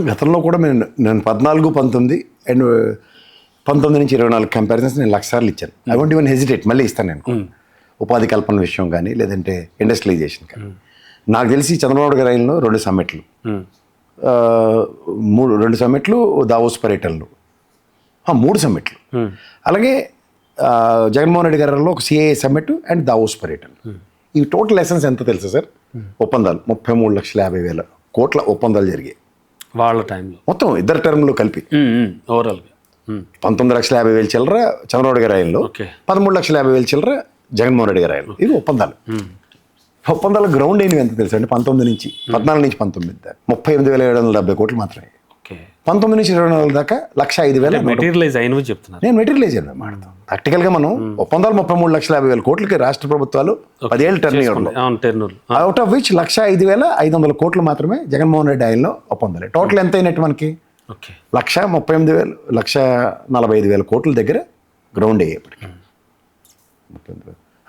గతంలో కూడా నేను 14, 19 అండ్ 19 నుంచి 24 కంపారిజన్స్ నేను 1,00,000 సార్లు ఇచ్చాను. ఐ వాంట్ ఈవెన్ హెజిటేట్, మళ్ళీ ఇస్తాను నేను. ఉపాధి కల్పన విషయం కానీ లేదంటే ఇండస్ట్రియలైజేషన్ కానీ. నాకు తెలిసి చంద్రబాబు గారి ఆయనలో 2 సమ్మిట్లు, 2 సమ్మిట్లు, దావోస్ పర్యటనలు, 3 సమ్మిట్లు. అలాగే జగన్మోహన్ రెడ్డి గారిలో ఒక సిఐఏ సమ్మిట్ అండ్ దావోస్ పర్యటన. ఈ టోటల్ ఎసెన్స్ ఎంత తెలుసా సార్? ఒప్పందాలు 33,50,000 కోట్ల ఒప్పందాలు జరిగాయి వాళ్ళ టైంలో, మొత్తం ఇద్దరు టర్మ్లో కలిపి. ఓవరాల్గా 19,50,000 చిల్లర చంద్రబాబు గారి ఆయనలో, 13,50,000 చిల్లర జగన్మోహన్ రెడ్డి గారి ఆయనలో. ఇది ఒప్పందాలు. ఒప్పందాల గ్రౌండ్ అయినవి ఎంత తెలుసా అండి? 14 నుంచి 19 దాకా 38,770 కోట్లు మాత్రమే. 19 నుంచి 24 దాకా 1,05,000 మెటీరియలైజ్ అయినవి చెప్తున్నారు. నేను మెటీరియలైజ్ అయినా మాట్లాడతాను. ప్రాక్టికల్గా మనం ఒప్పందాలు 33,50,000 కోట్లకి రాష్ట్ర ప్రభుత్వాలు 10 ఏళ్ళ టర్న్ అవుట్ ఆఫ్ విచ్ 1,05,500 కోట్లు మాత్రమే జగన్మోహన్ రెడ్డి ఆయనలో ఒప్పందాలు. టోటల్ ఎంత అయినట్టు మనకి 1,38,000, 1,45,000 కోట్ల దగ్గర గ్రౌండ్ అయ్యేప్పటికి.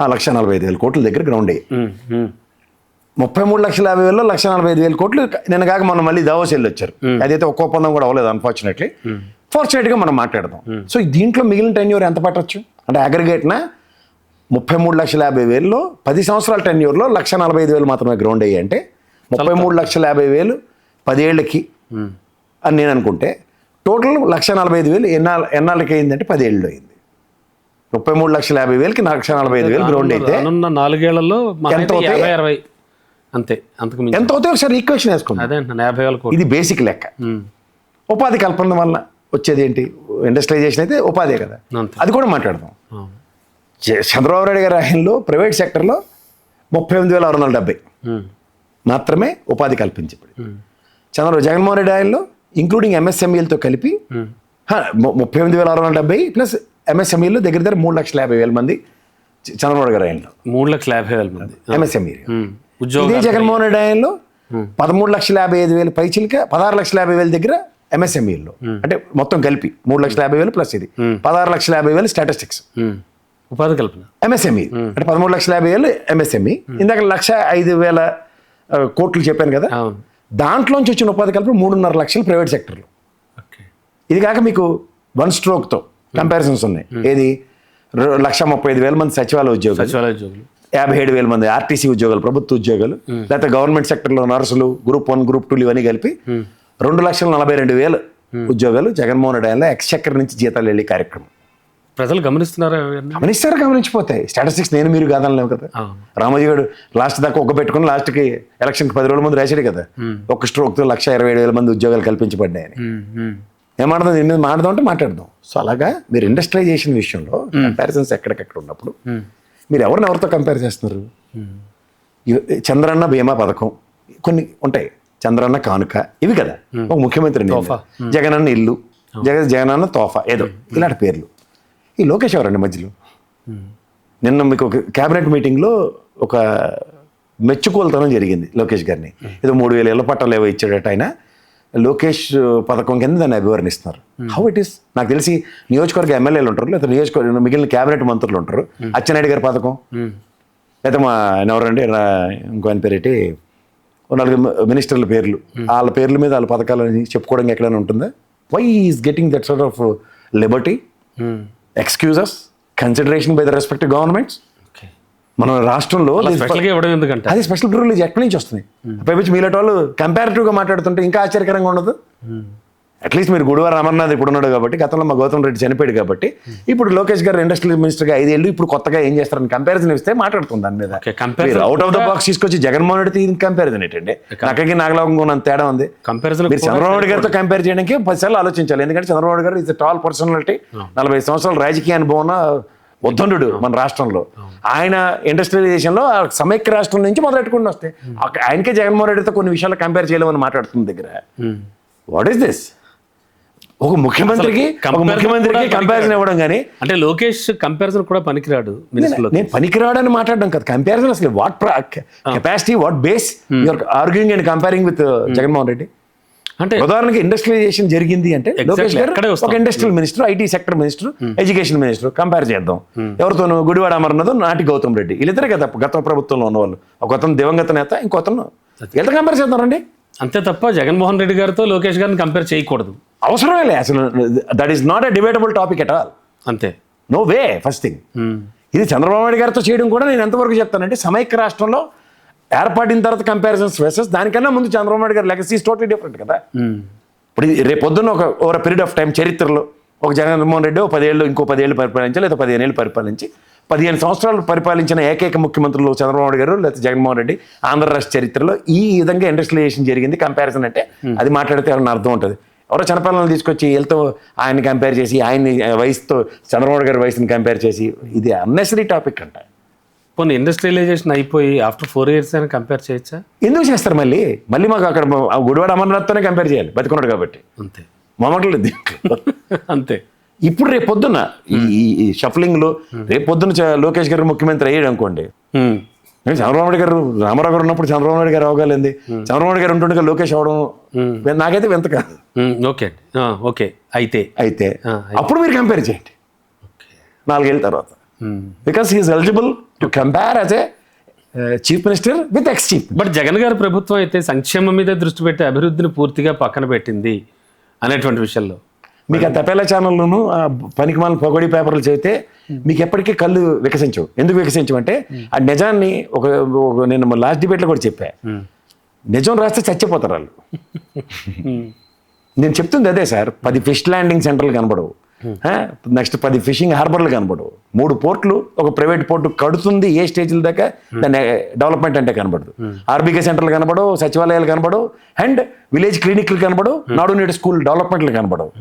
1,45,000 కోట్ల దగ్గర గ్రౌండ్ అయ్యాయి. 33,50,000లో 1,45,000 కోట్లు నేను కాక మనం మళ్ళీ దావోస్ వెళ్ళి వచ్చారు. అదైతే ఒక్క ఒప్పందం కూడా అవ్వలేదు అన్ఫార్చునేట్లీ. ఫార్చునేట్గా మనం మాట్లాడదాం. సో దీంట్లో మిగిలిన టెన్యూర్ ఎంత పట్టచ్చు అంటే అగ్రిగేట్న 33,50,000లో 10 సంవత్సరాల టెన్యూర్లో 1,45,000 మాత్రమే గ్రౌండ్ అయ్యాయి. అంటే 33,50,000 10 ఏళ్ళకి అని నేను అనుకుంటే టోటల్ 1,45,000 ఎన్నాళ్ళకి అయిందంటే 10 ఏళ్ళు అయింది. 33,50,000కి 1,45,000 గ్రౌండ్ అయితే 4 ఏళ్లలో ఎంత అవుతాయి? అంతే, అంతకు ఎంత అవుతాయి ఒకసారి ఈక్వేషన్ వేసుకోండి. 50,000 కోట్లు. ఇది బేసిక్ లెక్క. ఉపాధి కల్పన వల్ల వచ్చేది ఏంటి? ఇండస్ట్రియలైజేషన్ అయితే ఉపాధే కదా, అది కూడా మాట్లాడదాం. చంద్రబాబు నాయుడు గారి ఆయనలో ప్రైవేట్ సెక్టర్లో 38,670 మాత్రమే ఉపాధి కల్పించబడి, జగన్మోహన్ రెడ్డి ఆయనలో ఇంక్లూడింగ్ ఎంఎస్ఎంఈలతో కలిపి 38,670 ప్లస్ ఎంఎస్ఎంఈలో దగ్గర 3,50,000 మంది చంద్రబాబు గారి ఆయనలో 3,50,000 మంది ఎంఎస్ఎంఈ. ఇదే జగన్మోహన్ రెడ్డి ఆయనలో 13,55,000 పైచిలక 16,50,000 దగ్గర ఎంఎస్ఎంఈలో, అంటే మొత్తం కలిపి 3,50,000 ప్లస్ ఇది 16,50,000 స్టాటిస్టిక్స్ ఉపాధి కల్పన ఎంఎస్ఎంఈ. అంటే 13,50,000 ఎంఎస్ఎంఈ. ఇందాక 1,05,000 కోట్లు చెప్పాను కదా, దాంట్లోంచి వచ్చిన ఉపాధి కల్పన 3.5 లక్షలు ప్రైవేట్ సెక్టర్లో. ఇది కాక మీకు 1 స్ట్రోక్తో కంపారిజన్స్ ఉన్నాయి. ఏది 1,35,000 మంది సచివాలయ ఉద్యోగులు, 57,000 మంది ఆర్టీసీ ఉద్యోగాలు, ప్రభుత్వ ఉద్యోగాలు, లేకపోతే గవర్నమెంట్ సెక్టర్లో నర్సులు, గ్రూప్ 1, గ్రూప్ 2 ఇవన్నీ కలిపి 2,42,000 ఉద్యోగాలు జగన్మోహన్ రెడ్డి ఆయనలో ఎక్స్చెక్కర్ నుంచి జీతాలు వెళ్ళే కార్యక్రమం. ప్రజలు గమనిస్తున్నారు, గమనించిపోతాయి. స్టాటిస్టిక్స్ నేను మీరు కాదనలేము కదా. రామోజీ గారు లాస్ట్ దాకా ఒక్క పెట్టుకుని లాస్ట్కి ఎలక్షన్కి 10 రోజుల ముందు రాశాడు కదా, ఒక స్ట్రోక్తో 1,27,000 మంది ఉద్యోగాలు కల్పించబడ్డాయని. ఏమాడదాం దీని మీద మాట్లాడదాం మాట్లాడదాం. సో అలాగా మీరు ఇండస్ట్రియలైజేషన్ విషయంలో కంపారిజన్స్ ఎక్కడికెక్కడ ఉన్నప్పుడు మీరు ఎవరితో కంపేర్ చేస్తున్నారు? చంద్రన్న బీమా పథకం కొన్ని ఉంటాయి, చంద్రన్న కానుక, ఇవి కదా. ఒక ముఖ్యమంత్రి జగనన్న ఇల్లు, జగనన్న తోఫా, ఏదో ఇలాంటి పేర్లు. ఈ లోకేష్ ఎవరండి మధ్యలో? నిన్న మీకు ఒక క్యాబినెట్ మీటింగ్లో ఒక మెచ్చుకోలుతనం జరిగింది లోకేష్ గారిని. ఏదో 3,000 ఇళ్ల పట్టాలు ఏవో ఇచ్చాడట ఆయన. లోకేష్ పథకం కింద దాన్ని అభివర్ణిస్తున్నారు. How it is? నాకు తెలిసి నియోజకవర్గ ఎమ్మెల్యేలు ఉంటారు, లేదా నియోజకవర్గ మిగిలిన క్యాబినెట్ మంత్రులు ఉంటారు. అచ్చెన్నాయుడు గారి పథకం, లేదా మా ఎవరండి ఇంకో ఆయన పేరేటి 4 మినిస్టర్ల పేర్లు, వాళ్ళ పేర్ల మీద వాళ్ళ పథకాలని చెప్పుకోవడం ఎక్కడైనా ఉంటుందా? Why is getting that sort of liberty, excuses, consideration by the respective governments? మన రాష్ట్రంలో అది స్పెషల్ ప్రివిలేజ్ ఎక్కడి నుంచి వస్తుంది? పైపించి మీలాంటి వాళ్ళు కంపారిటివ్గా మాట్లాడుతుంటే ఇంకా ఆశ్చర్యకరంగా ఉండదు. అట్లీస్ట్ మీరు గుడివార అమర్నాథ్ ఇప్పుడు ఉన్నాడు కాబట్టి, గతంలో మా గౌతమ్ రెడ్డి చనిపోయాడు కాబట్టి, ఇప్పుడు లోకేష్ గారు ఇండస్ట్రియల్ మినిస్టర్గా 5 ఏళ్ళు, ఇప్పుడు కొత్తగా ఏం చేస్తారని కంపారిజన్ ఇస్తే మాట్లాడుతుంది దాని మీద. అవుట్ ఆఫ్ ద బాక్స్ తీసుకొచ్చి జగన్మోహన్ రెడ్డి కంపారిజన్ ఏంటండి? నాకకి నాగలోకంగా ఉన్నంత తేడా ఉంది. మీరు చంద్రబాబు గారితో కంపేర్ చేయడానికి 10 సార్లు ఆలోచించాలి. ఎందుకంటే చంద్రబాబు గారు ఇస్ టాల్ పర్సనాలిటీ, 40 సంవత్సరాల రాజకీయ అనుభవం ఉద్దండు మన రాష్ట్రంలో. ఆయన ఇండస్ట్రియలైజేషన్లో సమైక్య రాష్ట్రం నుంచి మొదలెట్టుకుని వస్తే ఆయనకే జగన్మోహన్ రెడ్డితో కొన్ని విషయాలు కంపేర్ చేయలేమని మాట్లాడుతుంది దగ్గర. What is this? ఒక ముఖ్యమంత్రికి కంపారిజన్ ఇవ్వడం కానీ, అంటే లోకేష్ కంపారిజన్ కూడా పనికిరాడు. నేను పనికిరాడని మాట్లాడడం కదా, కంపారిజన్ అసలు what capacity, what base you're arguing and comparing with Jaganmohan Reddy? అంటే ఉదాహరణకి ఇండస్ట్రియలైజేషన్ జరిగింది అంటే లోకేష్ గారు ఒక industrial minister, IT sector minister, education minister. Compare చేద్దాం ఎవరితోనూ? గుడివాడ అమర్నాథ్, నాటి గౌతమ్ రెడ్డి, వీళ్ళిద్దరే కదా గత ప్రభుత్వంలో ఉన్నవాళ్ళు. ఒక అతను దివంగత నేత, ఇంకొతను. ఎంత కంపేర్ చేద్దామండి? అంతే తప్ప జగన్మోహన్ రెడ్డి గారితో లోకేష్ గారిని కంపేర్ చేయకూడదు. అవసరమే లే అసలు. That is not a debatable topic at all. అంతే. No way. ఫస్ట్ థింగ్, ఇది చంద్రబాబు నాయుడు గారితో చేయడం కూడా నేను ఎంతవరకు చెప్తానంటే, సమైక్య రాష్ట్రంలో ఏర్పడిన తర్వాత కంపారిజన్స్ వేసెస్ దానికన్నా ముందు చంద్రబాబు నాయుడు గారి లెగసీ ఈస్ టోటలీ డిఫరెంట్ కదా. ఇప్పుడు రేపు పొద్దున్న ఒక ఓవర్ పీరియడ్ ఆఫ్ టైం చరిత్రలో ఒక జగన్మోహన్ రెడ్డి 10 ఏళ్ళు, ఇంకో 10 ఏళ్ళు పరిపాలించి, లేదా 15 ఏళ్ళు పరిపాలించి 15 సంవత్సరాలు పరిపాలించిన ఏకైక ముఖ్యమంత్రులు చంద్రబాబు నాయుడు గారు లేదా జగన్మోహన్ రెడ్డి ఆంధ్ర రాష్ట్ర చరిత్రలో ఈ విధంగా ఇండస్ట్రియలైజేషన్ జరిగింది. కంపారిజన్ అంటే అది మాట్లాడితే ఎవరైనా అర్థం ఉంటుంది. ఎవరో చిన్నపిల్లలను తీసుకొచ్చి వీళ్ళతో ఆయన్ని కంపేర్ చేసి, ఆయన్ని వయసుతో చంద్రబాబు గారి వయసుని కంపేర్ చేసి, ఇది అన్నెసరీ టాపిక్ అంట. పోనీ ఇండస్ట్రియలైజేషన్ అయిపోయి ఆఫ్టర్ 4 years అయినా కంపేర్ చేయొచ్చా? ఎందుకు చేస్తారు? మళ్ళీ మాకు అక్కడ గుడివాడ అమర్నాథ్తోనే కంపేర్ చేయాలి, బతికున్నాడు కాబట్టి. అంతే. మామూలు అంతే. ఇప్పుడు రేపు పొద్దున్న ఈ షఫలింగ్లో రేపు పొద్దున్న లోకేష్ గారు ముఖ్యమంత్రి అయ్యాడు అనుకోండి, చంద్రబాబు నాయుడు గారు, రామారావు గారు ఉన్నప్పుడు చంద్రబాబు నాయుడు గారు అవగాలింది, చంద్రబాబు నాయుడు గారు ఉంటుండగా లోకేష్ అవడం నాకైతే వింత కాదు. Okay okay. అయితే అప్పుడు మీరు కంపేర్ చేయండి 4 ఏళ్ళ తర్వాత. Because he's eligible to compare as a chief minister with ex chief. But Jagan గారి ప్రభుత్వం అయితే సంక్షేమం మీద దృష్టి పెట్టి అభివృద్ధిని పూర్తిగా పక్కన పెట్టింది అనేటువంటి విషయంలో మీకు ఆ తపేలా ఛానల్లోనూ పనికిమాల పొగడి పేపర్లు చదివితే మీకు ఎప్పటికీ కళ్ళు వికసించవు. ఎందుకు వికసించవు అంటే ఆ నిజాన్ని నేను లాస్ట్ డిబేట్లో కూడా చెప్పా, నిజం రాస్తే చచ్చిపోతారు వాళ్ళు. నేను చెప్తుంది అదే సార్. 10 ఫిష్ ల్యాండింగ్ సెంటర్లు కనబడవు, నెక్స్ట్ 10 ఫిషింగ్ హార్బర్లు కనబడవు, 3 పోర్ట్లు, ఒక ప్రైవేట్ పోర్టు కడుతుంది ఏ స్టేజ్ల దాకా దాన్ని డెవలప్మెంట్ అంటే కనబడదు, ఆర్బీకే సెంటర్లు కనబడవు, సచివాలయాలు కనబడవు, అండ్ విలేజ్ క్లినిక్లు కనబడవు, నాడు నేడు స్కూల్ డెవలప్మెంట్లు కనబడవు.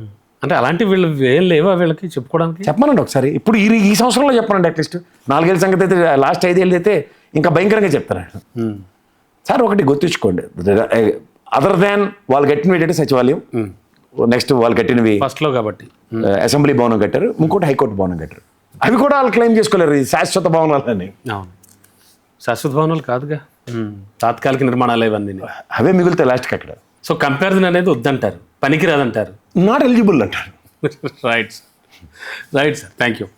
అంటే అలాంటి వీళ్ళు ఏం లేవా వీళ్ళకి చెప్పుకోవడానికి? చెప్పమనండి ఒకసారి. ఇప్పుడు ఈ సంవత్సరంలో చెప్పనండి. అట్లీస్ట్ 4 ఏళ్ళ సంగతి అయితే, లాస్ట్ 5 ఏళ్ళు అయితే ఇంకా భయంకరంగా చెప్తాను సార్. ఒకటి గుర్తుంచుకోండి, అదర్ దాన్ వాళ్ళు కట్టినవి ఏంటంటే సచివాలయం, నెక్స్ట్ వాళ్ళు కట్టినవి ఫస్ట్లో కాబట్టి అసెంబ్లీ భవనం కట్టారు, ఇంకోటి హైకోర్టు భవనం కట్టారు. అవి కూడా వాళ్ళు క్లెయిమ్ చేసుకోలేరు ఈ శాశ్వత భవనాలని. అవును, శాశ్వత భవనాలు కాదుగా, తాత్కాలిక నిర్మాణాలు ఇవన్నీ. అవే మిగులుతాయి లాస్ట్కి అక్కడ. సో కంపారిజన్ అనేది వద్దంటారు, పనికిరాదంటారు, నాట్ ఎలిజిబుల్ అంటారు. Right sir, thank you.